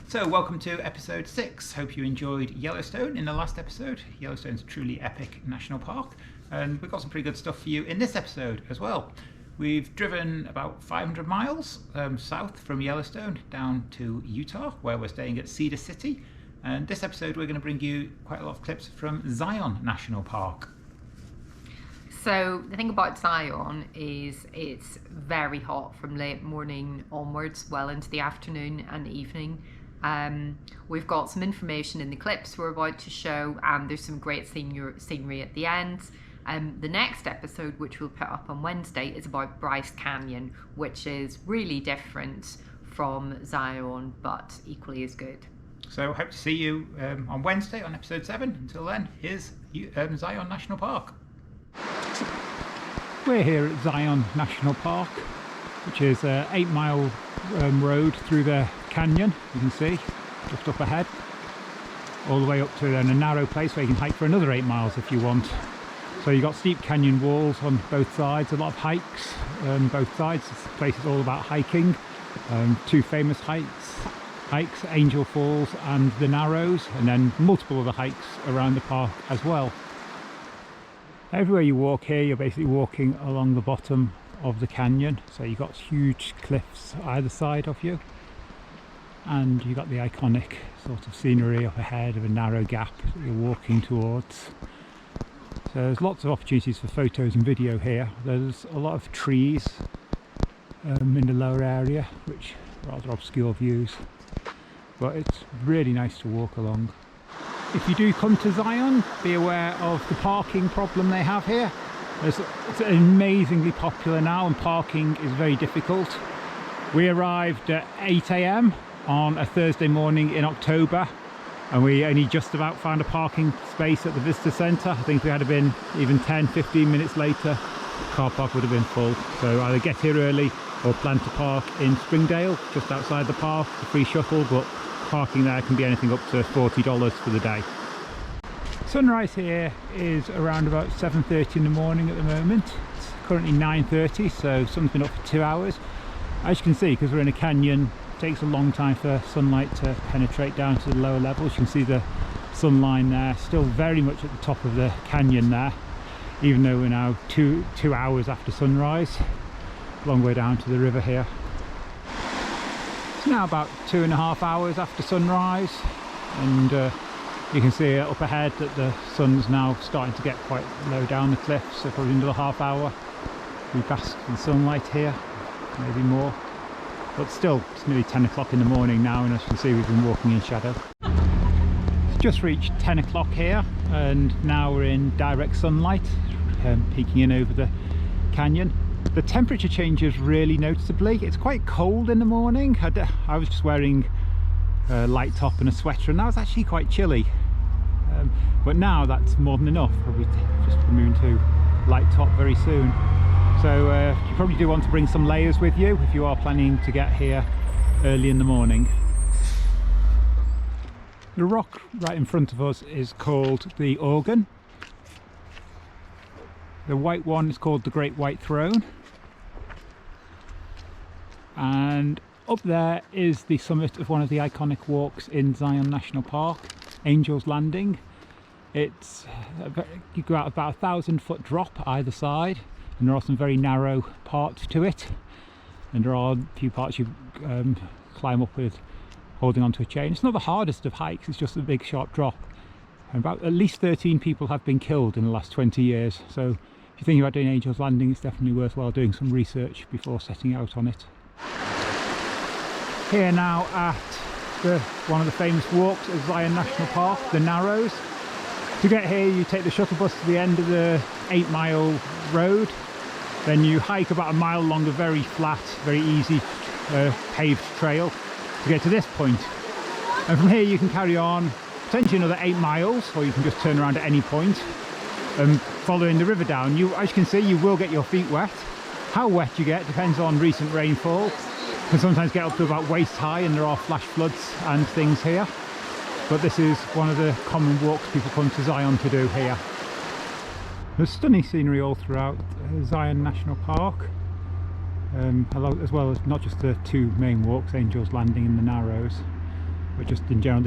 So welcome to episode 6. Hope you enjoyed Yellowstone in the last episode. Yellowstone's a truly epic national park, and we've got some pretty good stuff for you in this episode as well. We've driven about 500 miles south from Yellowstone down to Utah, where we're staying at Cedar City, and this episode we're going to bring you quite a lot of clips from Zion National Park. So the thing about Zion is it's very hot from late morning onwards, well into the afternoon and evening. We've got some information in the clips we're about to show, and there's some great scenery at the end. The next episode, which we'll put up on Wednesday, is about Bryce Canyon, which is really different from Zion, but equally as good. So hope to see you on Wednesday on episode 7. Until then, here's Zion National Park. We're here at Zion National Park, which is an 8-mile road through the canyon, you can see, just up ahead, all the way up to then a narrow place where you can hike for another 8 miles if you want. So you've got steep canyon walls on both sides, a lot of hikes on both sides. This place is all about hiking. 2 famous hikes, Angel Falls and the Narrows, and then multiple other hikes around the park as well. Everywhere you walk here, you're basically walking along the bottom of the canyon, so you've got huge cliffs either side of you, and you've got the iconic sort of scenery up ahead of a narrow gap that you're walking towards. So there's lots of opportunities for photos and video here. There's a lot of trees in the lower area, which are rather obscure views, but it's really nice to walk along. If you do come to Zion, be aware of the parking problem they have here. It's amazingly popular now, and parking is very difficult. We arrived at 8 AM on a Thursday morning in October, and we only just about found a parking space at the visitor centre. I think if we had been even 10-15 minutes later, the car park would have been full. So either get here early or plan to park in Springdale, just outside the park, a free shuttle, but parking there can be anything up to $40 for the day. Sunrise here is around about 7:30 in the morning at the moment. It's currently 9:30, so sun's been up for 2 hours. As you can see, because we're in a canyon, it takes a long time for sunlight to penetrate down to the lower levels. You can see the sun line there, still very much at the top of the canyon there, even though we're now two hours after sunrise. Long way down to the river here. It's now about 2.5 hours after sunrise, and you can see up ahead that the sun's now starting to get quite low down the cliff, so probably another half hour we bask in sunlight here, maybe more. But still, it's nearly 10 o'clock in the morning now, and as you can see, we've been walking in shadow. It's just reached 10 o'clock here, and now we're in direct sunlight, peeking in over the canyon. The temperature changes really noticeably. It's quite cold in the morning. I was just wearing a light top and a sweater, and that was actually quite chilly. But now that's more than enough. Probably just move to light top very soon. So you probably do want to bring some layers with you if you are planning to get here early in the morning. The rock right in front of us is called the Organ. The white one is called the Great White Throne. And up there is the summit of one of the iconic walks in Zion National Park, Angel's Landing. It's you go out about 1,000-foot drop either side, and there are some very narrow parts to it, and there are a few parts you climb up with holding onto a chain. It's not the hardest of hikes, it's just a big sharp drop. And at least 13 people have been killed in the last 20 years, so if you're thinking about doing Angel's Landing, it's definitely worthwhile doing some research before setting out on it. Here now at one of the famous walks of Zion National Park, the Narrows. To get here, you take the shuttle bus to the end of the 8-mile road, then you hike about a mile along a very flat, very easy paved trail to get to this point. And from here you can carry on potentially another 8 miles, or you can just turn around at any point and following the river down. As you can see, you will get your feet wet. How wet you get depends on recent rainfall. You can sometimes get up to about waist high, and there are flash floods and things here. But this is one of the common walks people come to Zion to do here. There's stunning scenery all throughout Zion National Park, as well as not just the 2 main walks, Angel's Landing and the Narrows. but just in general,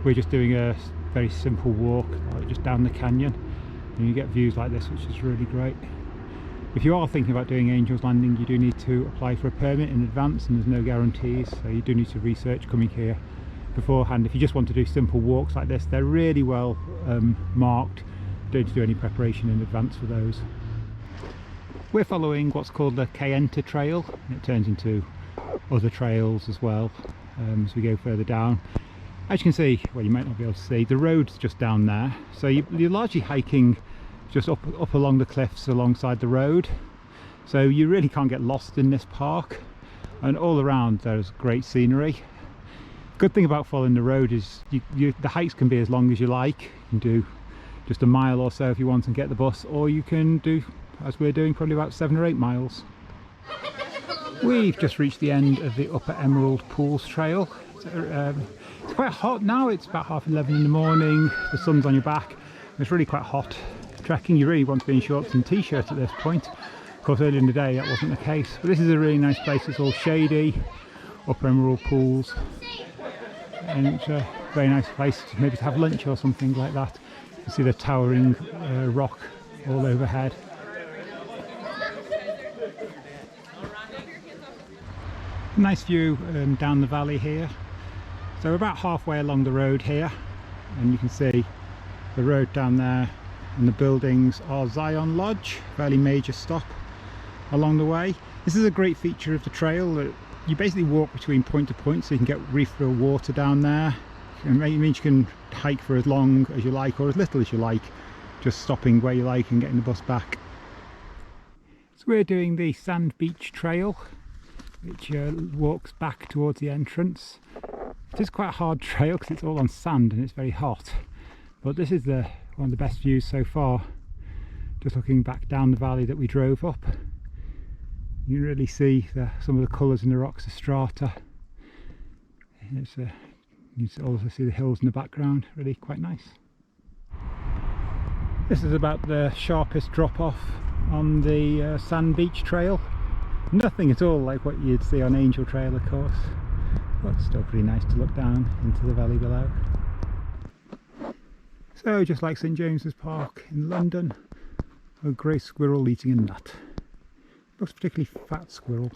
we're just doing a very simple walk, just down the canyon, and you get views like this, which is really great. If you are thinking about doing Angel's Landing, you do need to apply for a permit in advance, and there's no guarantees, so you do need to research coming here beforehand. If you just want to do simple walks like this, they're really well marked. You don't need to do any preparation in advance for those. We're following what's called the Kayenta Trail, and it turns into other trails as well as we go further down. As you can see, well, you might not be able to see, the road's just down there, so you're largely hiking just up along the cliffs alongside the road, so you really can't get lost in this park, and all around there's great scenery. Good thing about following the road is the hikes can be as long as you like. You can do just a mile or so if you want and get the bus, or you can do, as we're doing, probably about 7 or 8 miles. We've just reached the end of the Upper Emerald Pools Trail. It's quite hot now, it's about 11:30 in the morning, the sun's on your back, it's really quite hot. Trekking, you really want to be in shorts and t-shirt at this point. Of course, earlier in the day that wasn't the case, but this is a really nice place. It's all shady, Upper Emerald Pools, and it's a very nice place to maybe to have lunch or something like that. You see the towering rock all overhead. Nice view down the valley here. So we're about halfway along the road here, and you can see the road down there, and the buildings are Zion Lodge, fairly major stop along the way. This is a great feature of the trail, that you basically walk between point to point, so you can get refill water down there. It means you can hike for as long as you like or as little as you like, just stopping where you like and getting the bus back. So we're doing the Sand Beach Trail, which walks back towards the entrance. It is quite a hard trail because it's all on sand and it's very hot, but this is one of the best views so far. Just looking back down the valley that we drove up, you can really see some of the colours in the rocks, the strata. You can also see the hills in the background, really quite nice. This is about the sharpest drop off on the Sand Beach Trail. Nothing at all like what you'd see on Angel Trail, of course, but still pretty nice to look down into the valley below. So just like St James's Park in London, a grey squirrel eating a nut. Looks a particularly fat squirrel.